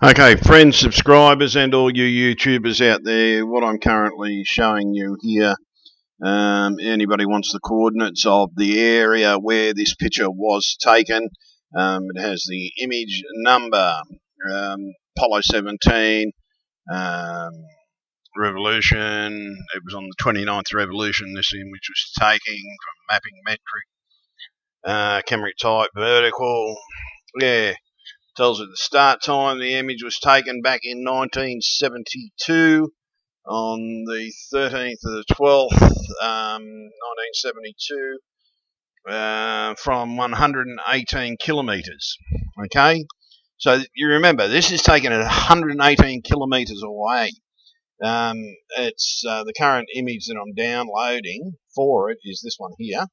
Okay, friends, subscribers, and all you YouTubers out there, what I'm currently showing you here, anybody wants the coordinates of the area where this picture was taken. It has the image number, Apollo 17, revolution. It was on the 29th revolution this image was taken from mapping metric, camera type, vertical. Yeah. Tells it the start time. The image was taken back in 1972 on the 13th of the 12th, 1972, from 118 kilometres. Okay, so you remember this is taken at 118 kilometres away. It's the current image that I'm downloading for it is this one here.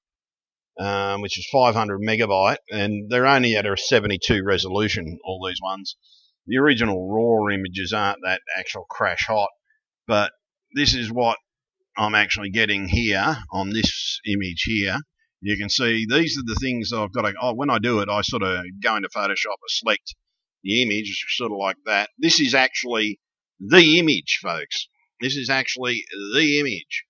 Which is 500 megabyte, and they're only at a 72 resolution, all these ones. The original raw images aren't that actual crash hot, but this is what I'm actually getting here on this image here. You can see these are the things I've got to, when I do it, I sort of go into Photoshop and select the image, sort of like that. This is actually the image, folks. This is actually the image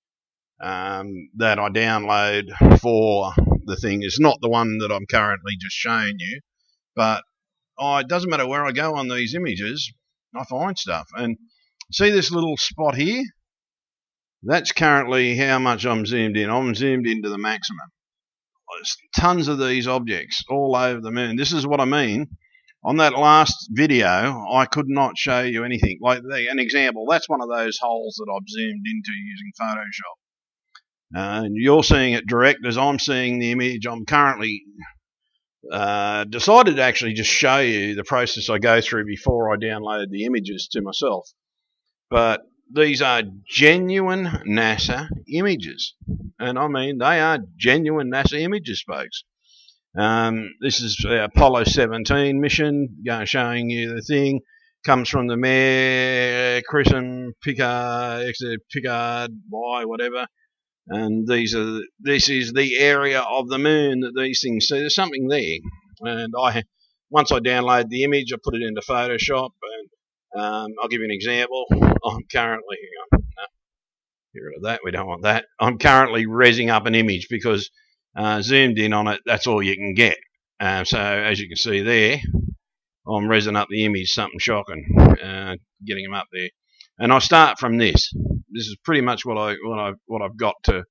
that I download for the thing. Is not the one that I'm currently just showing you, but it doesn't matter where I go on these images, I find stuff. And see this little spot here? That's currently how much I'm zoomed in. I'm zoomed into the maximum. There's tons of these objects all over the moon. This is what I mean. On that last video, I could not show you anything. Like an example, that's one of those holes that I've zoomed into using Photoshop. And you're seeing it direct as I'm seeing the image. I'm currently decided to actually just show you the process I go through before I download the images to myself. But these are genuine NASA images. And I mean, they are genuine NASA images, folks. This is Apollo 17 mission, showing you the thing. Comes from the Mayor, Chrism, Picard, Y, whatever. And this is the area of the moon that these things see. There's something there, and once I download the image, I put it into Photoshop, and I'll give you an example. I'm currently get rid of that. We don't want that. I'm currently resing up an image because zoomed in on it. That's all you can get. So as you can see there, I'm resing up the image. Something shocking, getting them up there. And I start from this. This is pretty much what I've got to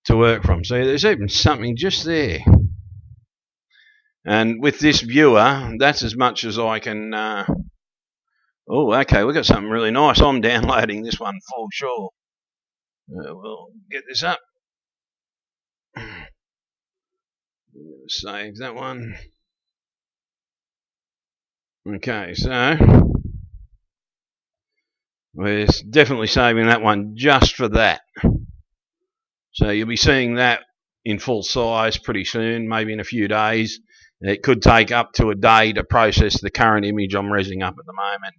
work from. So there's even something just there. And with this viewer, that's as much as I can. Oh, okay, we've got something really nice. I'm downloading this one full sure. We'll get this up. Save that one. Okay, so we're definitely saving that one just for that. So you'll be seeing that in full size pretty soon, maybe in a few days. It could take up to a day to process the current image I'm resing up at the moment.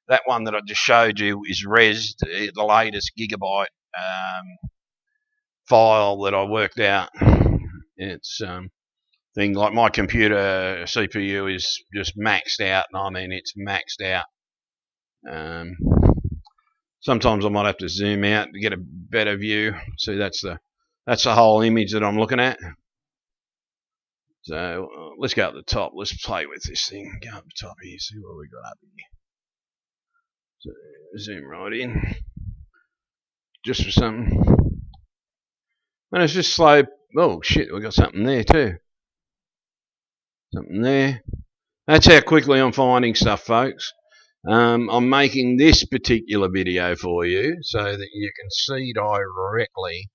That one that I just showed you is resed, the latest gigabyte file that I worked out. It's thing like my computer CPU is just maxed out, and I mean it's maxed out. Sometimes I might have to zoom out to get a better view. See, that's the whole image that I'm looking at. So let's go up the top. Let's play with this thing. Go up the top here. See what we got up here. So zoom right in, just for something. And it's just slow. Oh shit, we got something there too. Something there. That's how quickly I'm finding stuff, folks. I'm making this particular video for you so that you can see directly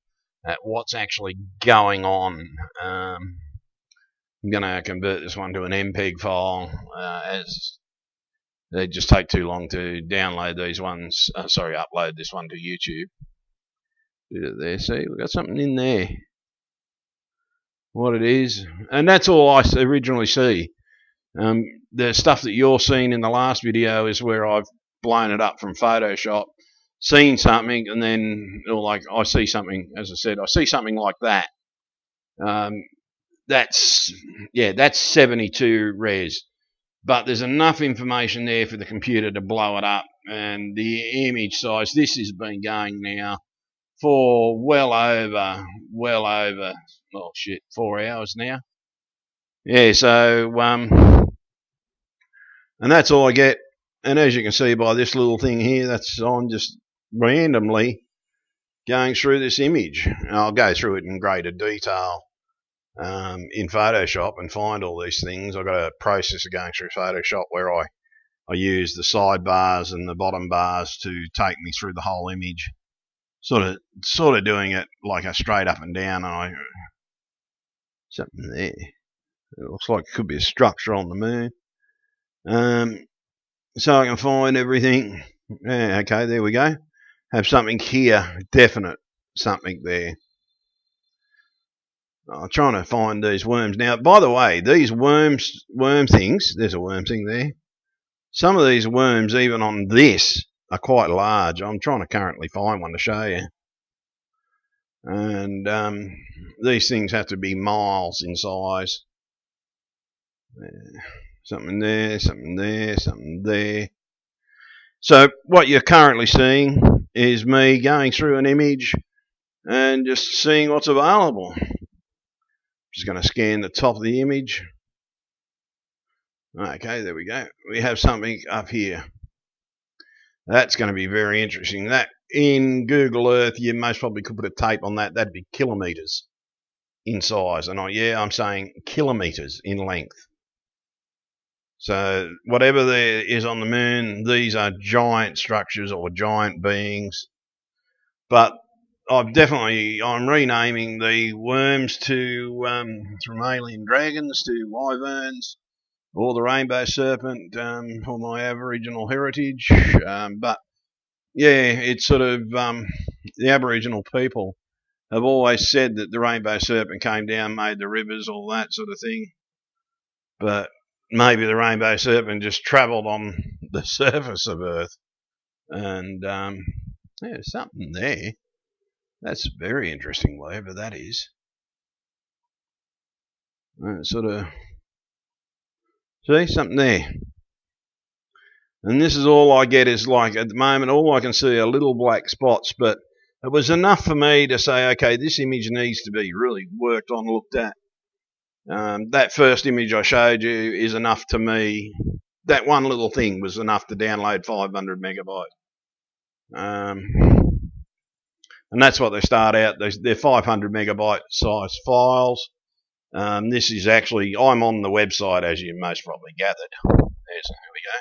at what's actually going on. I'm going to convert this one to an MPEG file, as they just take too long to download these ones. Upload this one to YouTube. Do it there. See, we've got something in there. What it is, and that's all I originally see. The stuff that you're seeing in the last video is where I've blown it up from Photoshop, seen something, and then I see something. As I said, I see something like that. That's 72 res. but there's enough information there for the computer to blow it up. And the image size, this has been going now for well over, oh shit, 4 hours now. Yeah, so, and that's all I get. And as you can see by this little thing here, that's I'm just randomly going through this image. And I'll go through it in greater detail in Photoshop and find all these things. I've got a process of going through Photoshop where I use the sidebars and the bottom bars to take me through the whole image, sort of doing it like a straight up and down. And something there. It looks like it could be a structure on the moon. So I can find everything. Yeah, okay, there we go. Have something here, definite something there. I'm trying to find these worms. Now, by the way, these worm things, there's a worm thing there. Some of these worms, even on this, are quite large. I'm trying to currently find one to show you. And these things have to be miles in size. Something there, something there, something there. So what you're currently seeing is me going through an image and just seeing what's available. Just going to scan the top of the image. Okay, there we go. We have something up here. That's going to be very interesting. That in Google Earth, you most probably could put a tape on that. That'd be kilometres in size. And I'm saying kilometres in length. So whatever there is on the moon, these are giant structures or giant beings. But I'm renaming the worms from alien dragons to wyverns, or the rainbow serpent for my Aboriginal heritage. But yeah, it's sort of the Aboriginal people have always said that the rainbow serpent came down, made the rivers, all that sort of thing. But maybe the rainbow serpent just travelled on the surface of Earth. And there's something there. That's very interesting, whatever that is. Sort of, see, something there. And this is all I get is like, at the moment, all I can see are little black spots, but it was enough for me to say, okay, this image needs to be really worked on, looked at. That first image I showed you is enough to me. That one little thing was enough to download 500 megabytes. And that's what they start out. They're 500 megabyte size files. This is actually, I'm on the website, as you most probably gathered. There we go.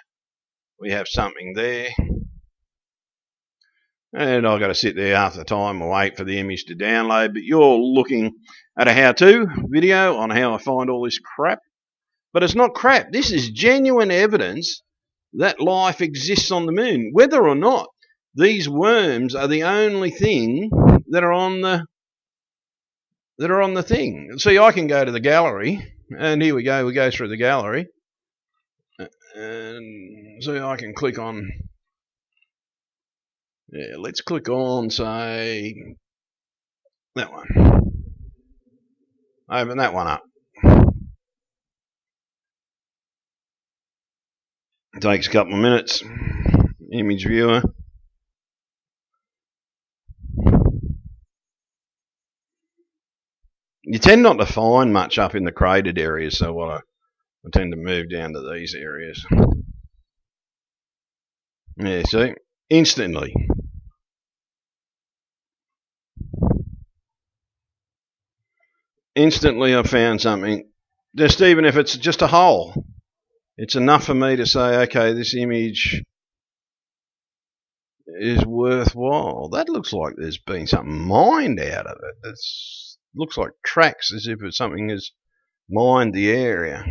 We have something there. And I've got to sit there half the time and wait for the image to download. But you're looking at a how-to video on how I find all this crap. But it's not crap. This is genuine evidence that life exists on the moon. Whether or not these worms are the only thing that are on the thing. See, I can go to the gallery, and here we go. We go through the gallery. And see, I can click on... Yeah, let's click on, say, that one. Open that one up. It takes a couple of minutes. Image viewer. You tend not to find much up in the cratered areas, so I tend to move down to these areas. Yeah, see? Instantly. Instantly I found something. Just even if it's just a hole, it's enough for me to say, okay, this image is worthwhile. That looks like there's been something mined out of it. It looks like tracks, as if something has mined the area.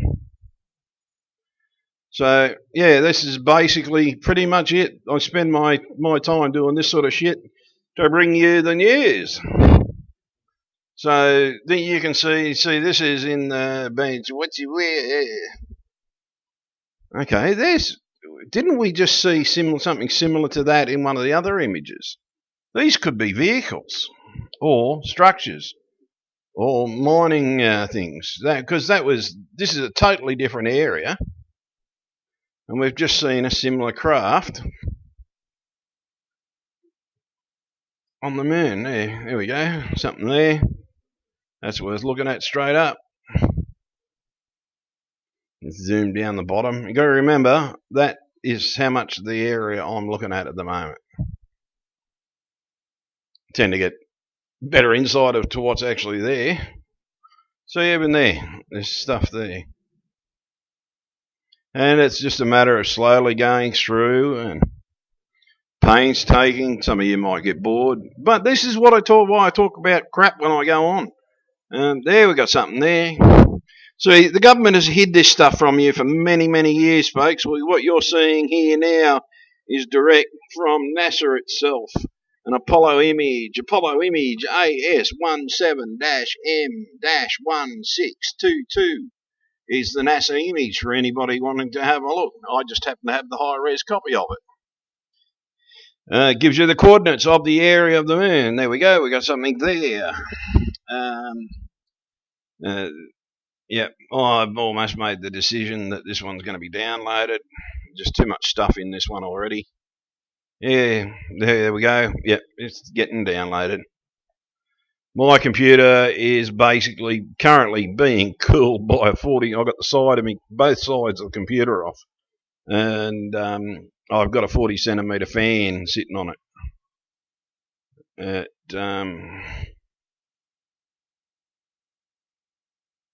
So yeah, this is basically pretty much it. I spend my time doing this sort of shit to bring you the news. So then you can see this is in the bench. What's where? Okay, didn't we just see something similar to that in one of the other images? These could be vehicles or structures or mining things. This is a totally different area. And we've just seen a similar craft on the moon. There we go. Something there. That's worth looking at straight up. Zoom down the bottom. You've got to remember that is how much of the area I'm looking at the moment. I tend to get better insight to what's actually there. So even there's stuff there. And it's just a matter of slowly going through and painstaking. Some of you might get bored, but this is why I talk about crap when I go on. There we got something there. So the government has hid this stuff from you for many, many years, folks. What you're seeing here now is direct from NASA itself. An Apollo image AS17-M-1622 is the NASA image for anybody wanting to have a look. I just happen to have the high-res copy of it. It gives you the coordinates of the area of the moon. There we go. We got something there. Yeah, I've almost made the decision that this one's going to be downloaded. Just too much stuff in this one already. Yeah, there we go. Yep, it's getting downloaded. My computer is basically currently being cooled by a 40. I've got the side of me, both sides of the computer off, and I've got a 40 centimetre fan sitting on it.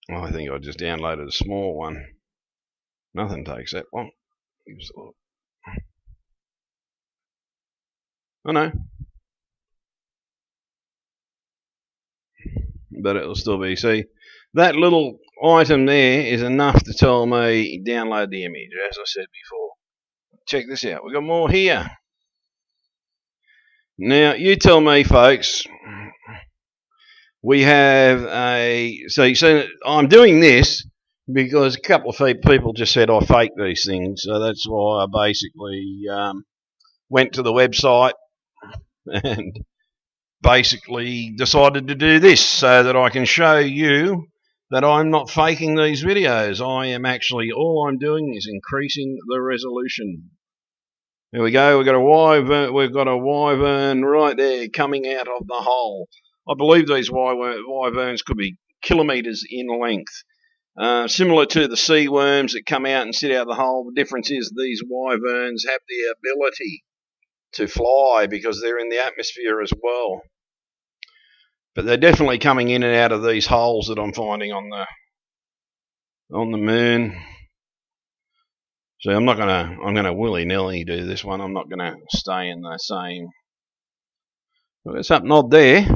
I think I just downloaded a small one. Nothing takes that long. I know. But it'll still be. See, that little item there is enough to tell me download the image, as I said before. Check this out. We've got more here. Now, you tell me, folks. We have so you see, I'm doing this because a couple of people just said I fake these things. So that's why I basically went to the website and basically decided to do this so that I can show you that I'm not faking these videos. I am actually, all I'm doing is increasing the resolution. There we go. We've got a wyvern right there coming out of the hole. I believe these wyverns could be kilometres in length. Similar to the sea worms that come out and sit out of the hole, the difference is these wyverns have the ability to fly because they're in the atmosphere as well. But they're definitely coming in and out of these holes that I'm finding on the moon. So I'm gonna willy-nilly do this one. I'm not gonna stay in the same. There's something odd there.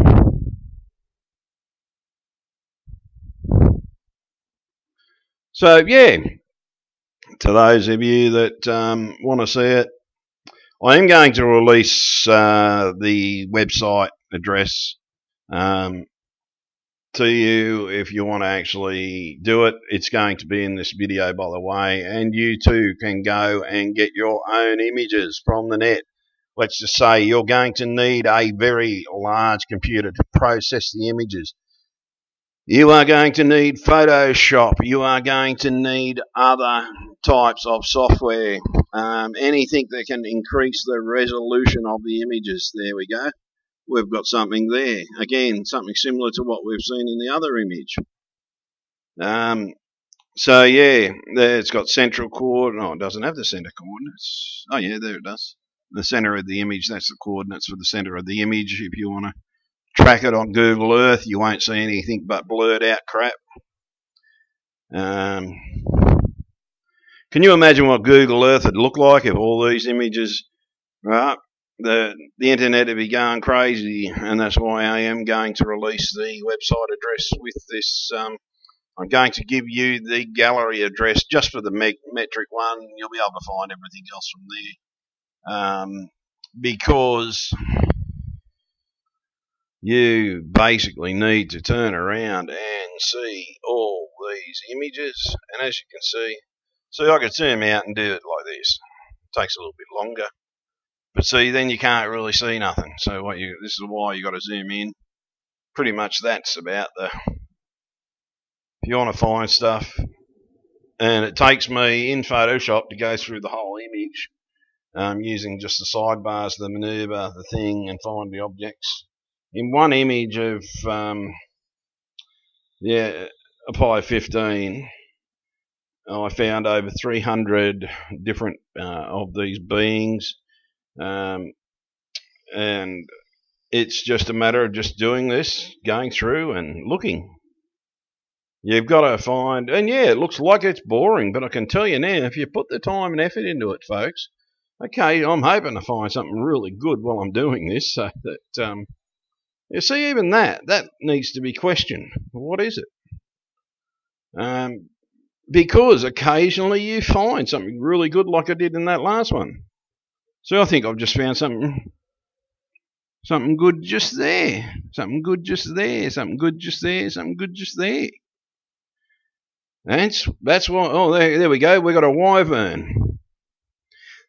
So yeah, to those of you that want to see it, I am going to release the website address to you if you want to actually do it. It's going to be in this video, by the way, and you too can go and get your own images from the net. Let's just say you're going to need a very large computer to process the images. You are going to need Photoshop. You are going to need other types of software. Anything that can increase the resolution of the images. There we go. We've got something there. Again, something similar to what we've seen in the other image. So yeah, there it's got central coordinates. No, it doesn't have the center coordinates. Oh yeah, there it does. The center of the image, that's the coordinates for the center of the image. If you want to track it on Google Earth, you won't see anything but blurred out crap. Can you imagine what Google Earth would look like if all these images, right? The internet would be going crazy, and that's why I am going to release the website address with this. I'm going to give you the gallery address just for the metric one. You'll be able to find everything else from there. Because you basically need to turn around and see all these images. And as you can see I could zoom out and do it like this. It takes a little bit longer. But see, then you can't really see nothing. So this is why you got to zoom in. Pretty much that's about if you want to find stuff, and it takes me in Photoshop to go through the whole image, using just the sidebars, the maneuver, the thing, and find the objects. In one image of Apollo 15, I found over 300 different of these beings, and it's just a matter of just doing this, going through and looking. You've got to find, and yeah, it looks like it's boring, but I can tell you now, if you put the time and effort into it, folks, okay, I'm hoping to find something really good while I'm doing this, so that, you see, even that needs to be questioned. What is it? Because occasionally you find something really good like I did in that last one. So I think I've just found something good just there, something good just there, something good just there, something good just there. That's why. Oh, there we go. We got a wyvern.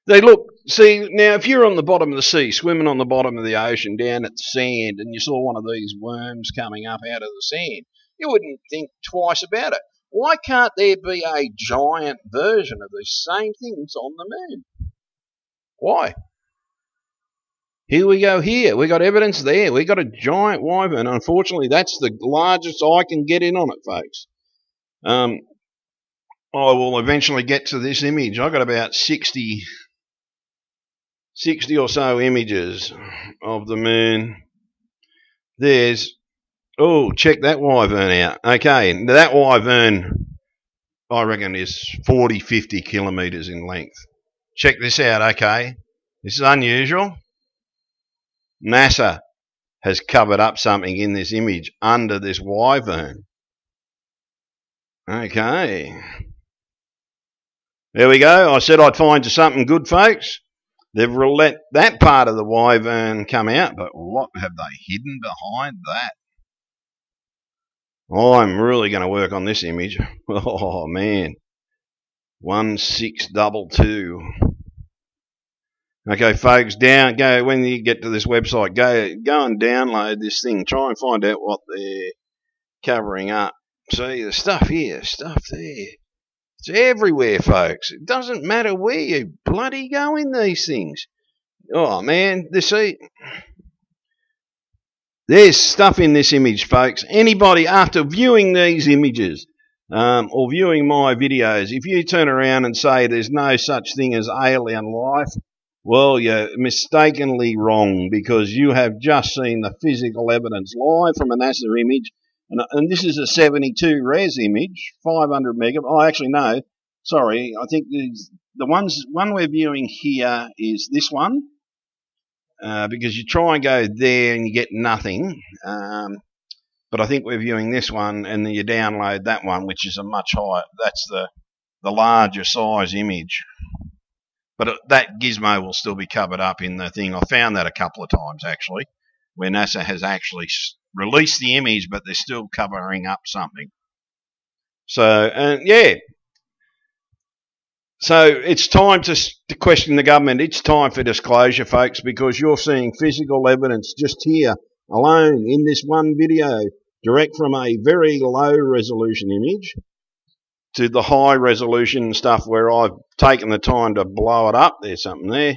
They look. See now, if you're on the bottom of the sea, swimming on the bottom of the ocean, down at the sand, and you saw one of these worms coming up out of the sand, you wouldn't think twice about it. Why can't there be a giant version of these same things on the moon? Why? Here we go here. We got evidence there. We got a giant wyvern. Unfortunately, that's the largest I can get in on it, folks. I will eventually get to this image. I got about 60 or so images of the moon. Check that wyvern out. Okay, that wyvern, I reckon, is 40, 50 kilometres in length. Check this out, okay? This is unusual. NASA has covered up something in this image under this wyvern. Okay. There we go. I said I'd find you something good, folks. They've let that part of the wyvern come out, but what have they hidden behind that? I'm really going to work on this image. Oh, man. 1622. Okay, folks, go when you get to this website, go and download this thing. Try and find out what they're covering up. See, the stuff here, stuff there. It's everywhere, folks. It doesn't matter where you bloody go in these things. Oh, man, there's stuff in this image, folks. Anybody, after viewing these images or viewing my videos, if you turn around and say there's no such thing as alien life, well, you're mistakenly wrong, because you have just seen the physical evidence live from a NASA image. And this is a 72 res image, 500 megabytes. Oh, actually, no. Sorry, I think the one we're viewing here is this one, because you try and go there and you get nothing. But I think we're viewing this one, and then you download that one, which is a much higher. That's the larger size image. But that gizmo will still be covered up in the thing. I found that a couple of times, actually, where NASA has actually released the image, but they're still covering up something. So it's time to question the government. It's time for disclosure, folks, because you're seeing physical evidence just here alone in this one video, direct from a very low resolution image to the high resolution stuff where I've taken the time to blow it up. There's something there.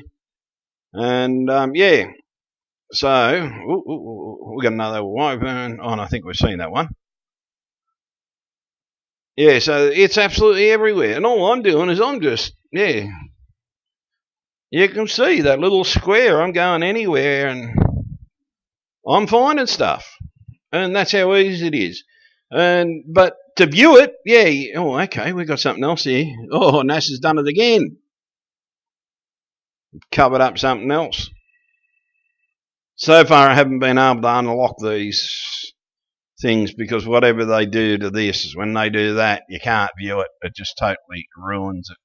And so we got another wyvern. Oh, and I think we've seen that one. Yeah, so it's absolutely everywhere. And all I'm doing is you can see that little square. I'm going anywhere and I'm finding stuff. And that's how easy it is. But to view it, okay, we've got something else here. Oh, NASA's done it again. Covered up something else. So far, I haven't been able to unlock these things, because whatever they do to this, when they do that, you can't view it. It just totally ruins it.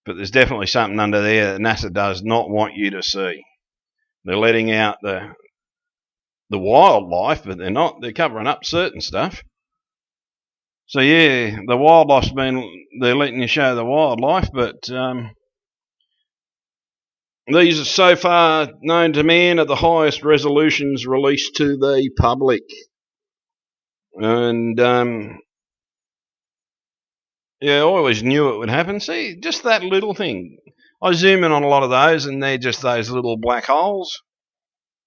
But there's definitely something under there that NASA does not want you to see. They're letting out the wildlife, but they're not. They're covering up certain stuff. So yeah, the wildlife's they're letting you show the wildlife, but these are so far known to man at the highest resolutions released to the public. And Yeah, I always knew it would happen. See, just that little thing. I zoom in on a lot of those, and they're just those little black holes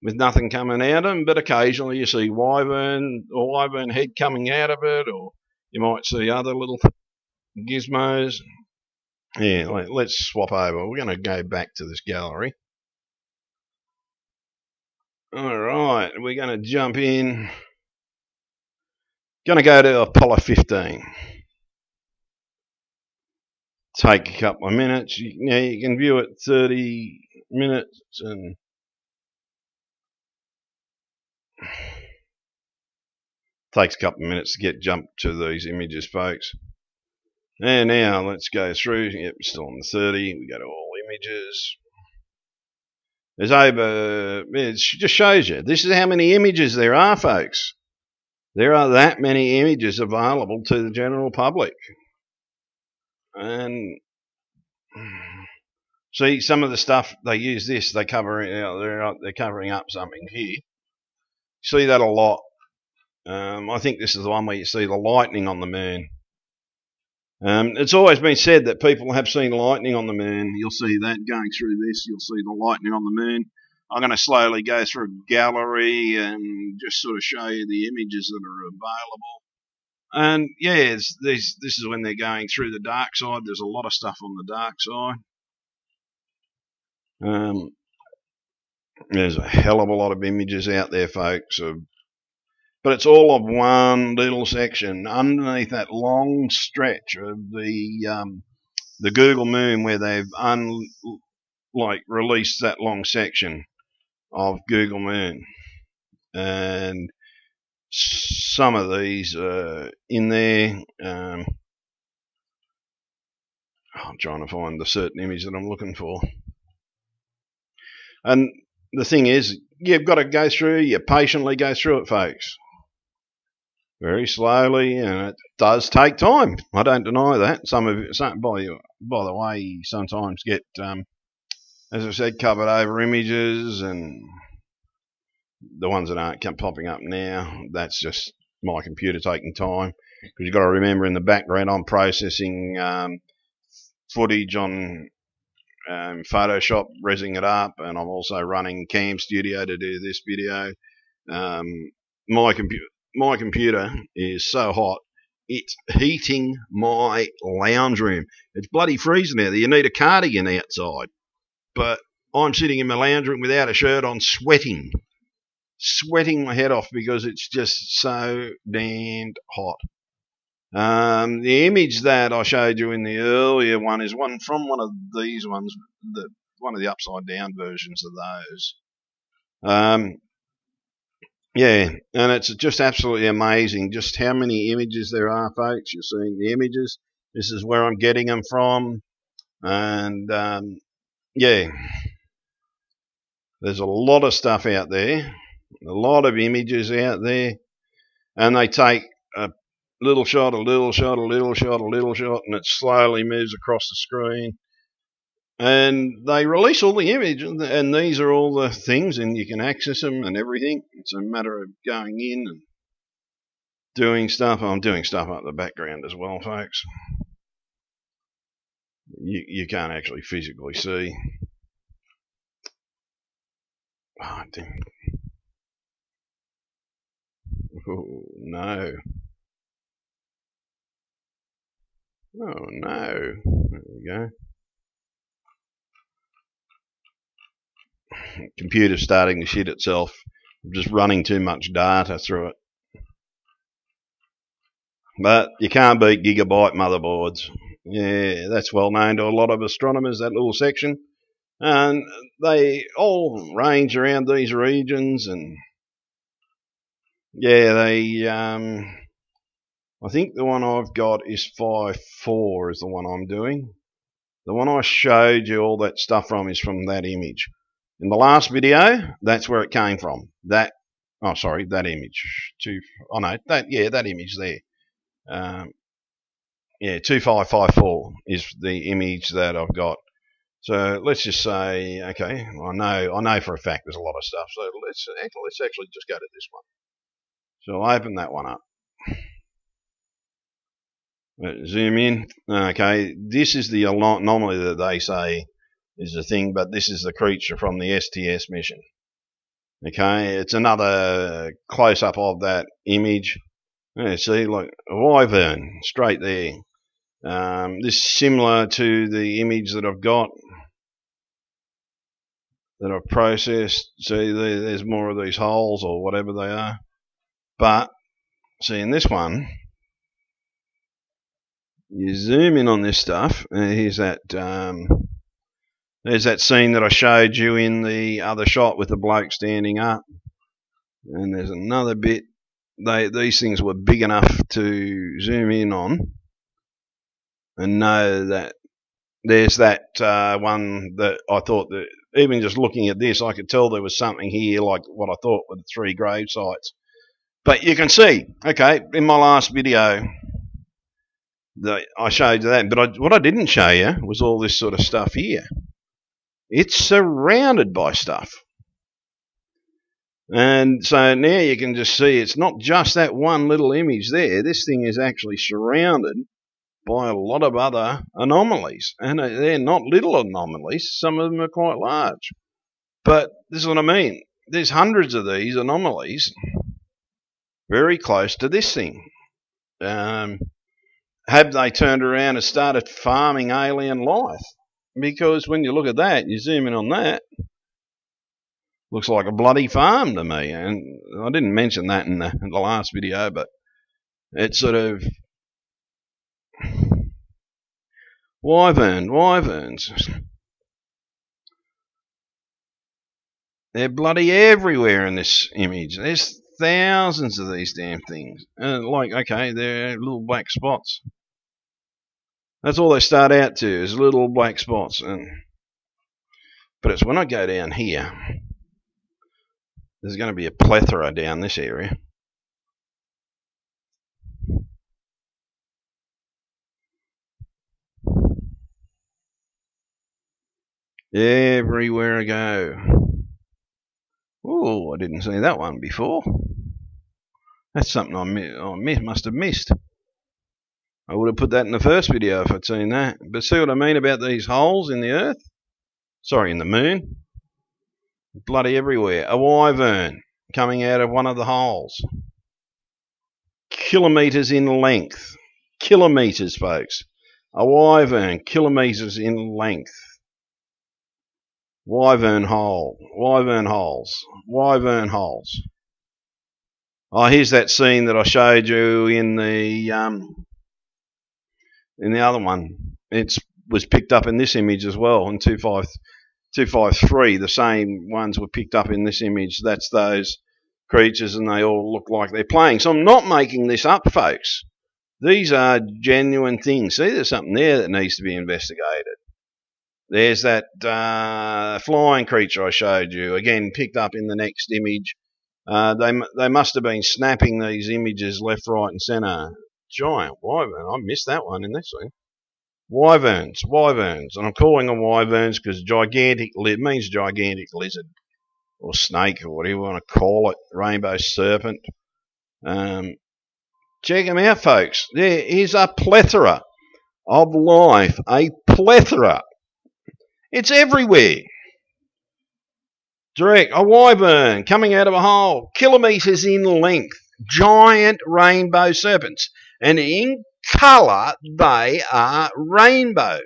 with nothing coming out of them. But occasionally you see wyvern head coming out of it, or you might see other little gizmos. Yeah, let's swap over. We're going to go back to this gallery. All right, we're going to jump in. Going to go to Apollo 15. Take a couple of minutes. You can view it 30 minutes and takes a couple of minutes to get jumped to these images, folks. And now let's go through. Yep, still on the 30. We go to all images. There's over. It just shows you. This is how many images there are, folks. There are that many images available to the general public. And see, some of the stuff they use this. They cover. They're covering up something here. See that a lot. I think this is the one where you see the lightning on the moon. It's always been said that people have seen lightning on the moon. You'll see that going through this. You'll see the lightning on the moon. I'm going to slowly go through a gallery and just sort of show you the images that are available. And yeah, this is when they're going through the dark side. There's a lot of stuff on the dark side. There's a hell of a lot of images out there, folks. But it's all of one little section underneath that long stretch of the Google Moon, where they've released that long section of Google Moon, and some of these are in there. I'm trying to find the certain image that I'm looking for, and the thing is, you've got to go through. You patiently go through it, folks. Very slowly, and it does take time. I don't deny that. Some of it, by the way, you sometimes get, as I said, covered over images, and the ones that aren't popping up now, that's just my computer taking time. Because you've got to remember, in the background, I'm processing footage on Photoshop, resing it up, and I'm also running Cam Studio to do this video. My computer is so hot, it's heating my lounge room. It's bloody freezing out there. You need a cardigan outside. But I'm sitting in my lounge room without a shirt on, sweating my head off because it's just so damned hot. The image that I showed you in the earlier one is one from one of these ones, one of the upside down versions of those. Yeah, and it's just absolutely amazing just how many images there are, folks. You're seeing the images. This is where I'm getting them from. And yeah, there's a lot of stuff out there, a lot of images out there, and they take a little shot, a little shot, a little shot, a little shot, and it slowly moves across the screen. And they release all the images, and these are all the things, and you can access them and everything. It's a matter of going in and doing stuff. I'm doing stuff up the background as well, folks. You can't actually physically see. Oh, damn. Oh, no. Oh, no. There we go. Computer's starting to shit itself. I'm just running too much data through it. But you can't beat gigabyte motherboards. Yeah, that's well known to a lot of astronomers, that little section. And they all range around these regions, and yeah, I think the one I've got is 5.4 is the one I'm doing. The one I showed you all that stuff from is from that image. In the last video, that's where it came from. That image. That image there. Yeah, 2554 is the image that I've got. So let's just say, okay, I know for a fact there's a lot of stuff. So let's actually just go to this one. So I'll open that one up. Zoom in. Okay, this is the anomaly that they say is the thing, but this is the creature from the STS mission. Okay, it's another close-up of that image. Yeah, see, like a wyvern, straight there. This is similar to the image that I've got, that I've processed. See, there's more of these holes or whatever they are. But, see, in this one, you zoom in on this stuff, and here's that, there's that scene that I showed you in the other shot with the bloke standing up. And there's another bit. These things were big enough to zoom in on and know that there's that one that I thought that even just looking at this, I could tell there was something here like what I thought were the 3 grave sites. But you can see, okay, in my last video, I showed you that. But what I didn't show you was all this sort of stuff here. It's surrounded by stuff. And so now you can just see it's not just that one little image there. This thing is actually surrounded by a lot of other anomalies. And they're not little anomalies. Some of them are quite large. But this is what I mean. There's hundreds of these anomalies very close to this thing. Have they turned around and started farming alien life? Because when you look at that, you zoom in on that, looks like a bloody farm to me. And I didn't mention that in the last video, but it's sort of wyverns. They're bloody everywhere in this image. There's thousands of these damn things. And like, okay, they're little black spots. That's all they start out to, is little black spots. But it's when I go down here, there's going to be a plethora down this area. Everywhere I go. Oh, I didn't see that one before. That's something I must have missed. I would have put that in the first video if I'd seen that. But see what I mean about these holes in the earth? Sorry, in the moon. Bloody everywhere. A wyvern coming out of one of the holes. Kilometres in length. Kilometres, folks. A wyvern, kilometres in length. Wyvern hole. Wyvern holes. Wyvern holes. Oh, here's that scene that I showed you in the other one. It was picked up in this image as well, in 253. The same ones were picked up in this image. That's those creatures, and they all look like they're playing. So I'm not making this up, folks. These are genuine things. See, there's something there that needs to be investigated. There's that flying creature I showed you, again picked up in the next image. They must have been snapping these images left, right, and centre. Giant wyvern. I missed that one in this one. Wyverns, and I'm calling them wyverns because gigantic means gigantic lizard or snake or whatever you want to call it. Rainbow serpent. Check them out, folks. There is a plethora of life. A plethora. It's everywhere. Direct, a wyvern coming out of a hole, kilometres in length, giant rainbow serpents, and in colour they are rainbow.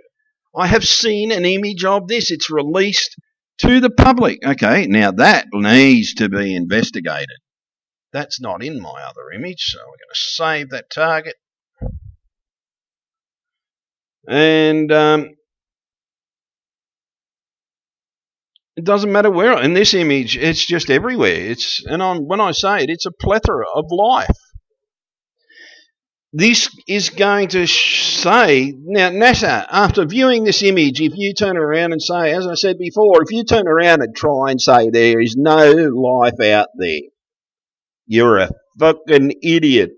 I have seen an image of this. It's released to the public. Okay, now that needs to be investigated. That's not in my other image, so we're going to save that target. And it doesn't matter where. In this image, it's just everywhere. When I say it, it's a plethora of life. This is going to say, now NASA, after viewing this image, if you turn around and say, as I said before, if you turn around and try and say there is no life out there, you're a fucking idiot.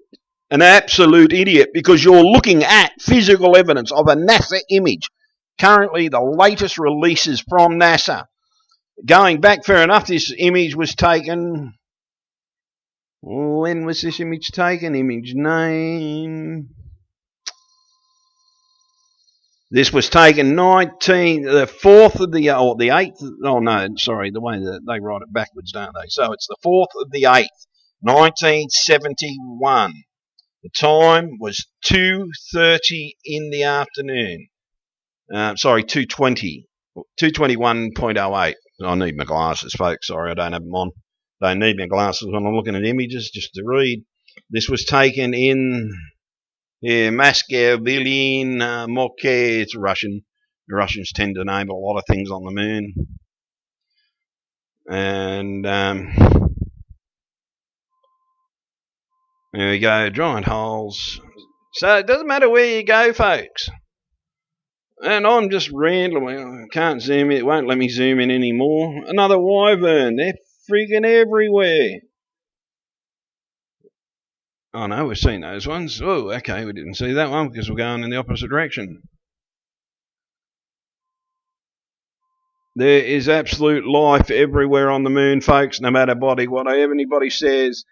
An absolute idiot, because you're looking at physical evidence of a NASA image. Currently, the latest releases from NASA. Going back, fair enough, this image was taken... When was this image taken? Image name... This was taken the 4th of the, or the 8th, oh no, sorry, the way that they write it backwards, don't they? So it's the 4th of the 8th, 1971. The time was 2:30 in the afternoon. Sorry, 2:20. 2:21.08. I need my glasses, folks. Sorry, I don't have them on. Don't need my glasses when I'm looking at images just to read. This was taken in Moscow, Berlin, Moke. It's Russian. The Russians tend to name a lot of things on the moon. And there we go, giant holes. So it doesn't matter where you go, folks. And I'm just randomly, I can't zoom in, it won't let me zoom in anymore. Another wyvern, they're freaking everywhere. Oh no, we've seen those ones. Oh, okay, we didn't see that one because we're going in the opposite direction. There is absolute life everywhere on the moon, folks, no matter what anybody says.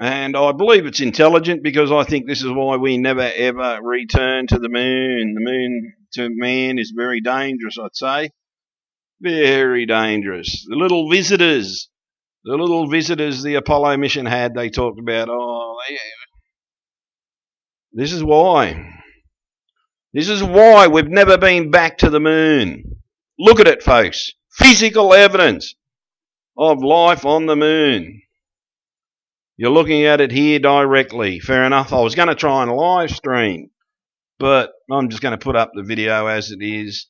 And I believe it's intelligent because I think this is why we never ever return to the moon. The moon to man is very dangerous, I'd say. Very dangerous. The little visitors the Apollo mission had, they talked about, this is why. This is why we've never been back to the moon. Look at it, folks. Physical evidence of life on the moon. You're looking at it here directly. Fair enough. I was going to try and live stream, but I'm just going to put up the video as it is.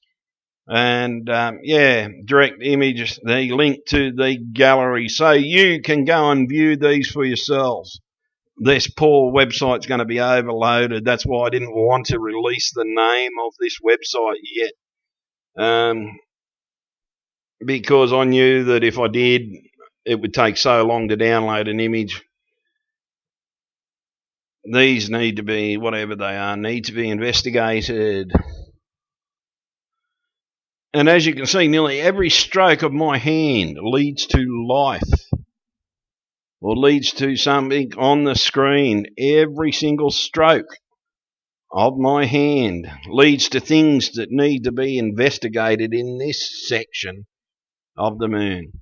And direct image, the link to the gallery, so you can go and view these for yourselves. This poor website's going to be overloaded. That's why I didn't want to release the name of this website yet, because I knew that if I did, it would take so long to download an image. These need to be, whatever they are, need to be investigated. And as you can see, nearly every stroke of my hand leads to life or leads to something on the screen. Every single stroke of my hand leads to things that need to be investigated in this section of the moon.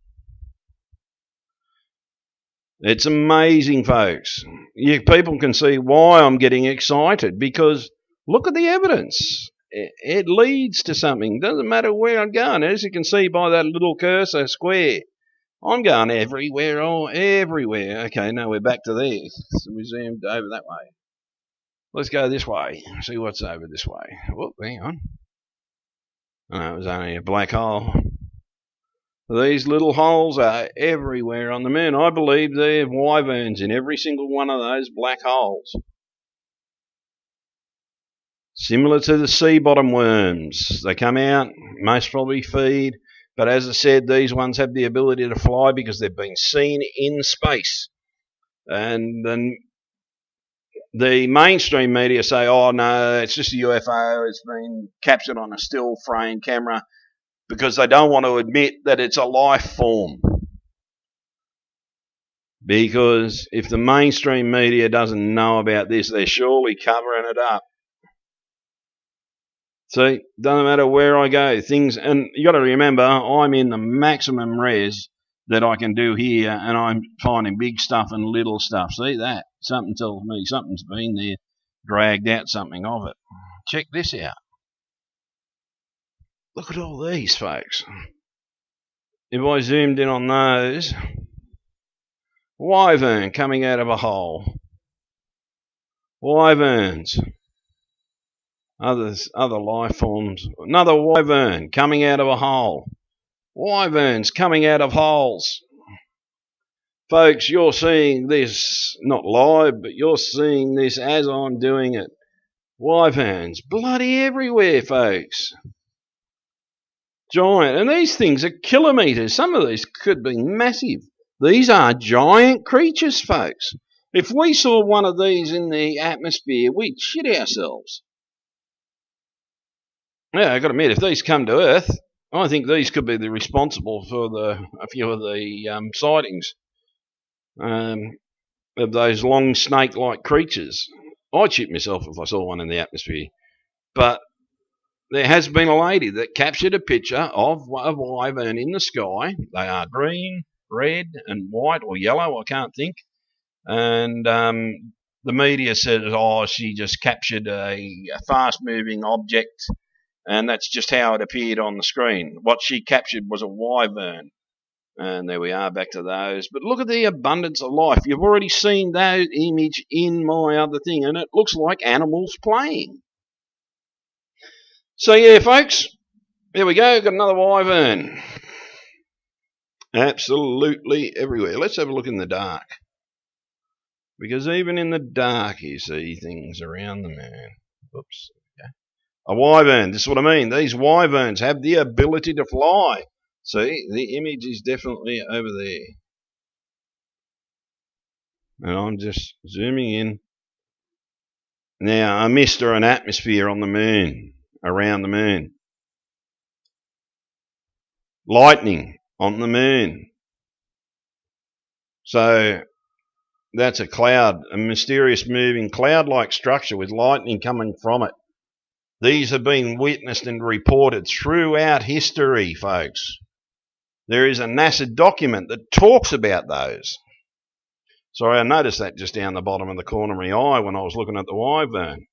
It's amazing, folks. People can see why I'm getting excited, because look at the evidence. It leads to something. Doesn't matter where I'm going. As you can see by that little cursor square, I'm going everywhere, everywhere. Okay, now we're back to there. So we zoomed over that way. Let's go this way. See what's over this way. Whoop, hang on. Oh, it was only a black hole. These little holes are everywhere on the moon. I believe there are wyverns in every single one of those black holes. Similar to the sea bottom worms. They come out, most probably feed, but as I said, these ones have the ability to fly because they've been seen in space. And then the mainstream media say, oh no, it's just a UFO, it's been captured on a still frame camera, because they don't want to admit that it's a life form. Because if the mainstream media doesn't know about this, they're surely covering it up. See, doesn't matter where I go, things, and you got to remember, I'm in the maximum res that I can do here, and I'm finding big stuff and little stuff. See that? Something tells me something's been there, dragged out something of it. Check this out. Look at all these, folks. If I zoomed in on those, wyvern coming out of a hole. Wyverns. Other life forms. Another wyvern coming out of a hole. Wyverns coming out of holes. Folks, you're seeing this, not live, but you're seeing this as I'm doing it. Wyverns bloody everywhere, folks. Giant. And these things are kilometres. Some of these could be massive. These are giant creatures, folks. If we saw one of these in the atmosphere, we'd shit ourselves. Yeah, I've got to admit, if these come to Earth, I think these could be the responsible for a few of the sightings of those long snake-like creatures. I'd shit myself if I saw one in the atmosphere. But there has been a lady that captured a picture of a wyvern in the sky. They are green, red, and white, or yellow, I can't think. And the media said, oh, she just captured a fast-moving object, and that's just how it appeared on the screen. What she captured was a wyvern. And there we are, back to those. But look at the abundance of life. You've already seen that image in my other thing, and it looks like animals playing. So yeah, folks, there we go. Got another wyvern. Absolutely everywhere. Let's have a look in the dark. Because even in the dark you see things around the moon. Oops. Okay. A wyvern. This is what I mean. These wyverns have the ability to fly. See, the image is definitely over there. And I'm just zooming in. Now, a mist or an atmosphere on the moon, around the moon. Lightning on the moon. So that's a cloud, a mysterious moving cloud-like structure with lightning coming from it. These have been witnessed and reported throughout history, folks. There is a NASA document that talks about those. Sorry, I noticed that just down the bottom of the corner of my eye when I was looking at the wyvern.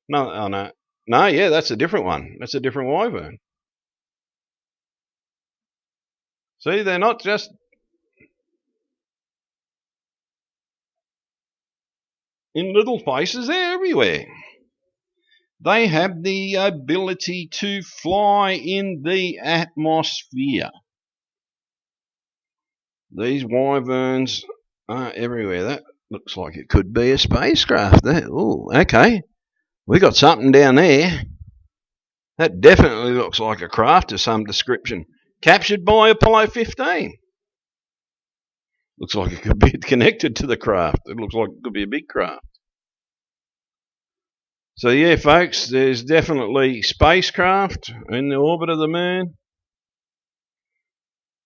No, oh no. No, yeah, that's a different one. That's a different wyvern. See, they're not just in little places, they're everywhere. They have the ability to fly in the atmosphere. These wyverns are everywhere. That looks like it could be a spacecraft. Oh, okay. We got something down there. That definitely looks like a craft of some description. Captured by Apollo 15. Looks like it could be connected to the craft. It looks like it could be a big craft. So yeah, folks, there's definitely spacecraft in the orbit of the moon.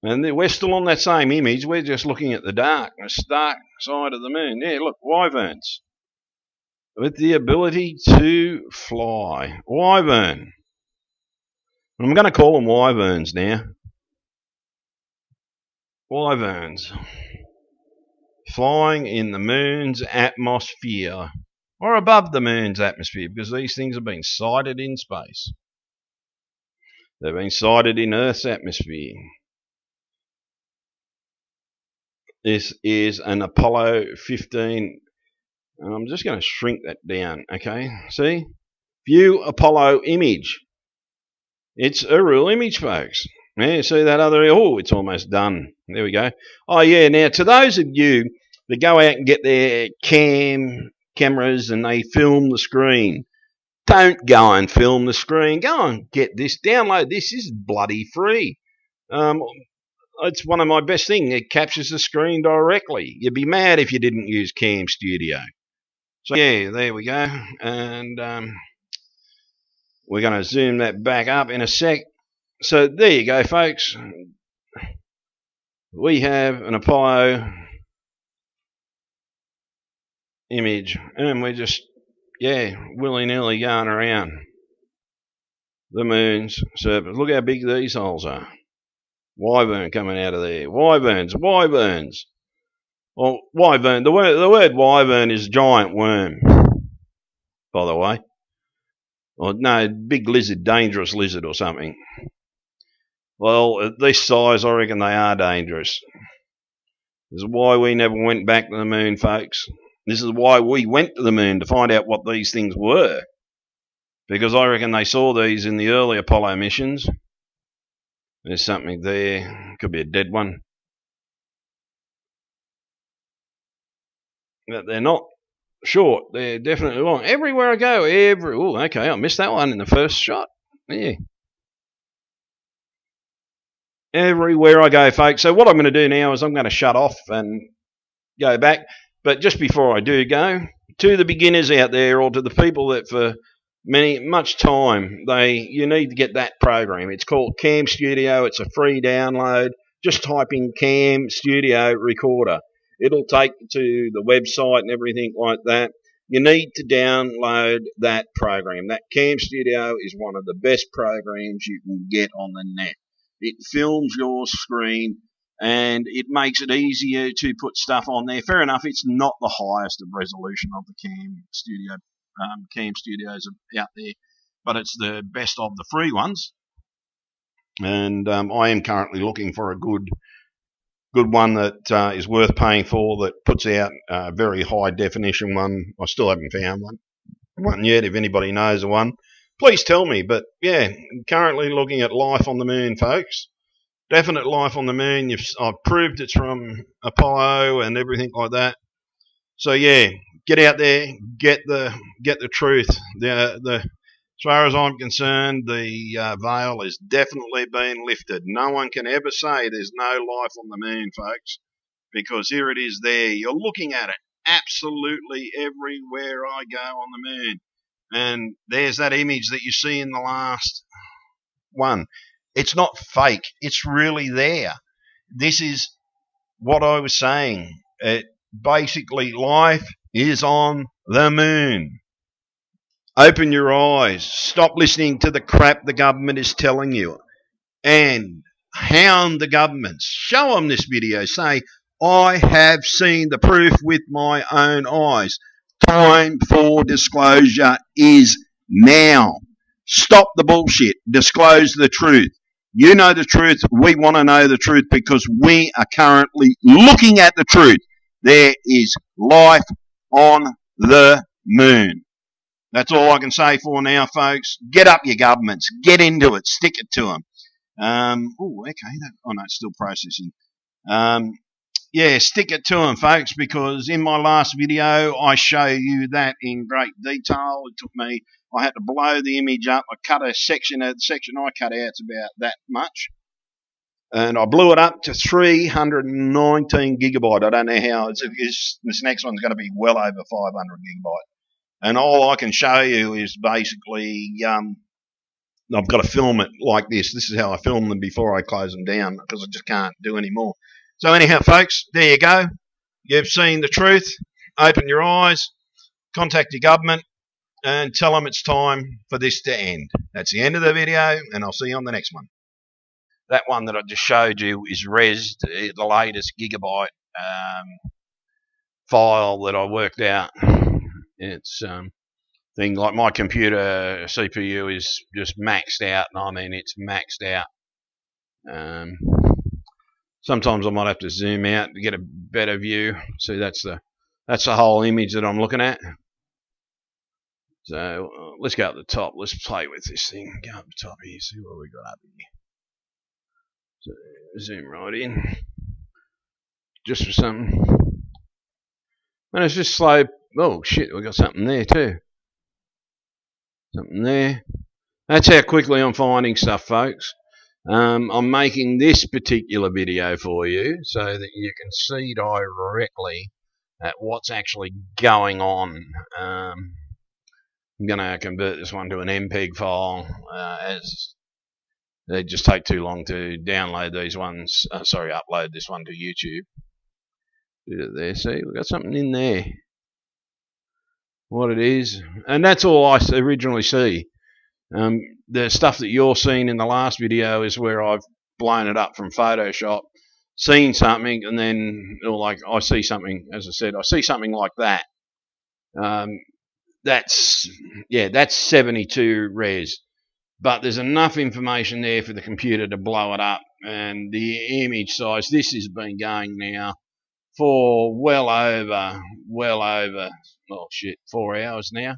And we're still on that same image. We're just looking at the dark side of the moon. Yeah, look, wyverns. With the ability to fly. Wyvern. I'm going to call them wyverns now. Wyverns. Flying in the moon's atmosphere. Or above the moon's atmosphere, because these things have been sighted in space. They've been sighted in Earth's atmosphere. This is an Apollo 15. And I'm just going to shrink that down, okay? See? View Apollo image. It's a real image, folks. Yeah, see that other? Oh, it's almost done. There we go. Oh, yeah. Now, to those of you that go out and get their cameras and they film the screen, don't go and film the screen. Go and get this. Download this. This is bloody free. It's one of my best things. It captures the screen directly. You'd be mad if you didn't use Cam Studio. So, yeah, there we go. And we're going to zoom that back up in a sec. So, there you go, folks. We have an Apollo image. And we're just, yeah, willy-nilly going around the moon's surface. Look how big these holes are. Wyvern coming out of there. Wyverns. Well, wyvern. The word wyvern is giant worm, by the way. Or no, big lizard, dangerous lizard or something. Well, at this size, I reckon they are dangerous. This is why we never went back to the moon, folks. This is why we went to the moon, to find out what these things were. Because I reckon they saw these in the early Apollo missions. There's something there. Could be a dead one. But they're not short. They're definitely long. Everywhere I go, oh, okay, I missed that one in the first shot. Yeah. Everywhere I go, folks. So what I'm going to do now is I'm going to shut off and go back. But just before I do go, to the beginners out there, or to the people that for much time, you need to get that program. It's called Cam Studio. It's a free download. Just type in Cam Studio Recorder. It'll take you to the website and everything like that. you need to download that program. That Cam Studio is one of the best programs you can get on the net. It films your screen and it makes it easier to put stuff on there. Fair enough, it's not the highest of resolution of the Cam Studios out there, but it's the best of the free ones. And I am currently looking for a good one that is worth paying for, that puts out a very high definition one. I still haven't found one yet. If anybody knows of one, please tell me. But yeah, currently looking at life on the moon, folks. Definite life on the moon. I've proved it's from Apollo and everything like that. So yeah, get out there, get the truth. As far as I'm concerned, the veil has definitely been lifted. No one can ever say there's no life on the moon, folks, because here it is there. You're looking at it absolutely everywhere I go on the moon. And there's that image that you see in the last one. It's not fake. It's really there. This is what I was saying. Basically, life is on the moon. Open your eyes. Stop listening to the crap the government is telling you. And hound the governments. Show them this video. Say, I have seen the proof with my own eyes. Time for disclosure is now. Stop the bullshit. Disclose the truth. You know the truth. We want to know the truth because we are currently looking at the truth. There is life on the moon. That's all I can say for now, folks. Get up, your governments. Get into it. Stick it to them. Okay. No, it's still processing. Yeah, stick it to them, folks, because in my last video, I show you that in great detail. It took me, I had to blow the image up. I cut a section. The section I cut out's about that much. And I blew it up to 319 gigabyte. I don't know how. This next one's going to be well over 500 gigabyte. And all I can show you is basically, I've got to film it like this. This is how I film them before I close them down because I just can't do any more. So anyhow, folks, there you go. You've seen the truth. Open your eyes. Contact your government and tell them it's time for this to end. That's the end of the video, and I'll see you on the next one. That one that I just showed you is resed, the latest gigabyte file that I worked out. It's thing like my computer CPU is just maxed out. I mean, it's maxed out. Sometimes I might have to zoom out to get a better view. See, that's the whole image that I'm looking at. So let's go up the top. Let's play with this thing. Go up the top here. See what we got up here. So zoom right in. Just for something. And it's just slow. Oh shit, we got something there too. Something there. That's how quickly I'm finding stuff, folks. I'm making this particular video for you so that you can see directly at what's actually going on. I'm going to convert this one to an MPEG file, as they just take too long to download these ones. Upload this one to YouTube. Do it there. See, we've got something in there. What it is, and that's all I originally see. The stuff that you're seeing in the last video is where I've blown it up from Photoshop, seen something, and then I see something. As I said, I see something like that. That's 72 res, but there's enough information there for the computer to blow it up. And the image size, this has been going now for well over 4 hours now.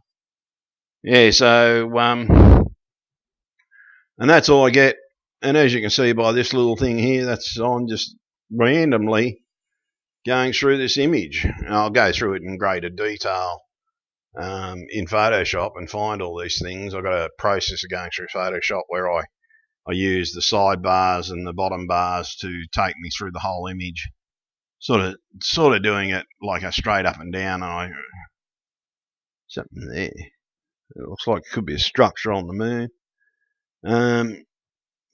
Yeah, so and that's all I get. And as you can see by this little thing here, that's on just randomly going through this image. I'll go through it in greater detail in Photoshop and find all these things. I've got a processor going through Photoshop where I use the sidebars and the bottom bars to take me through the whole image. Sort of doing it like a straight up and down. And something there. It looks like it could be a structure on the moon.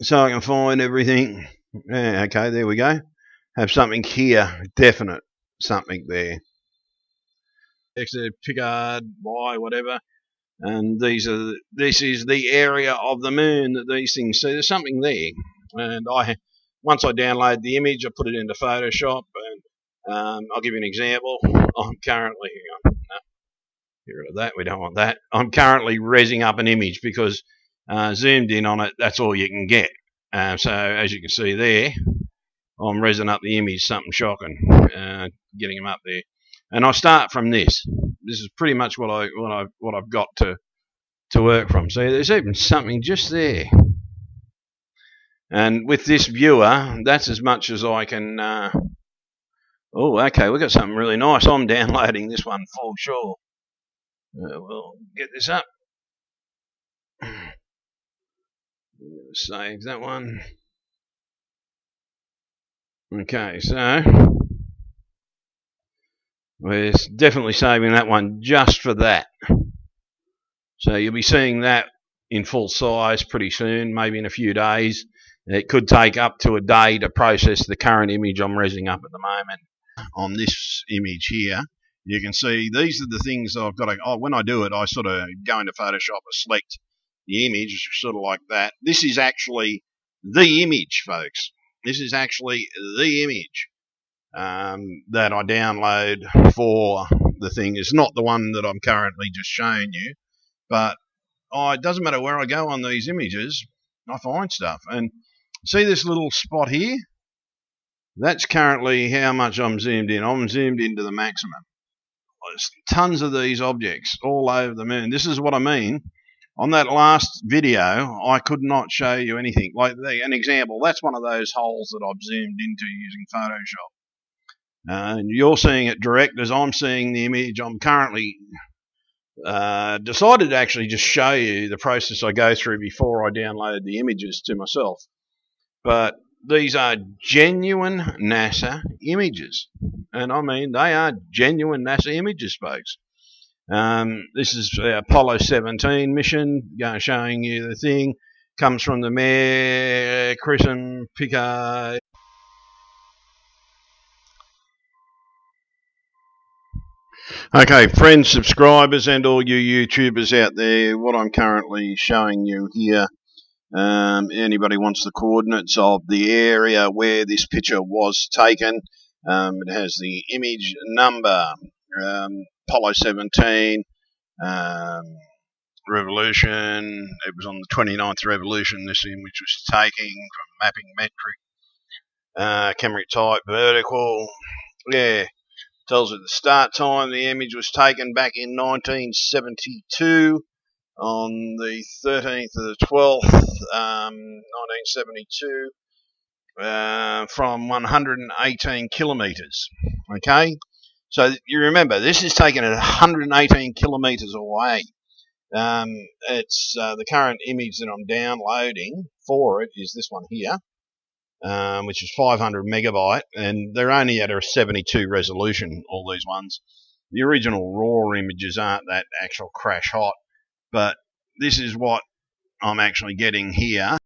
So I can find everything. Yeah, okay, there we go. Have something here, definite something there. X, Picard, Y, whatever. And this is the area of the moon that these things see. There's something there. And once I download the image, I put it into Photoshop, and I'll give you an example. I'm currently, hang on, no, get rid of that. We don't want that. I'm currently resing up an image because zoomed in on it, that's all you can get. So as you can see there, I'm resing up the image, something shocking, getting them up there. And I start from this. This is pretty much what I've got to work from. So there's even something just there. And with this viewer, that's as much as I can. Oh, okay, we've got something really nice. I'm downloading this one for sure. We'll get this up. Save that one. Okay, so we're definitely saving that one just for that. So you'll be seeing that in full size pretty soon, maybe in a few days. It could take up to a day to process the current image I'm resing up at the moment. On this image here, you can see these are the things I've got to, when I do it, I sort of go into Photoshop and select the image, sort of like that. This is actually the image, folks. This is actually the image that I download for the thing. It's not the one that I'm currently just showing you, but it doesn't matter where I go on these images, I find stuff. And see this little spot here? That's currently how much I'm zoomed in. I'm zoomed into the maximum. There's tons of these objects all over the moon. This is what I mean. On that last video, I could not show you anything. Like an example, that's one of those holes that I've zoomed into using Photoshop. And you're seeing it direct as I'm seeing the image. I'm currently decided to actually just show you the process I go through before I download the images to myself. But these are genuine NASA images. And I mean, they are genuine NASA images, folks. This is Apollo 17 mission, showing you the thing. Comes from the Mayor, Chris and Picard. Okay, friends, subscribers, and all you YouTubers out there, what I'm currently showing you here, anybody wants the coordinates of the area where this picture was taken. It has the image number, Apollo 17, revolution. It was on the 29th revolution this image was taken from mapping metric, camera type, vertical. Yeah, tells you the start time. The image was taken back in 1972 on the 13th of the 12th, 1972, from 118 kilometres. Okay, so you remember this is taken at 118 kilometres away. It's the current image that I'm downloading for it is this one here, which is 500 megabyte, and they're only at a 72 resolution, all these ones. The original raw images aren't that actual crash hot, but this is what I'm actually getting here.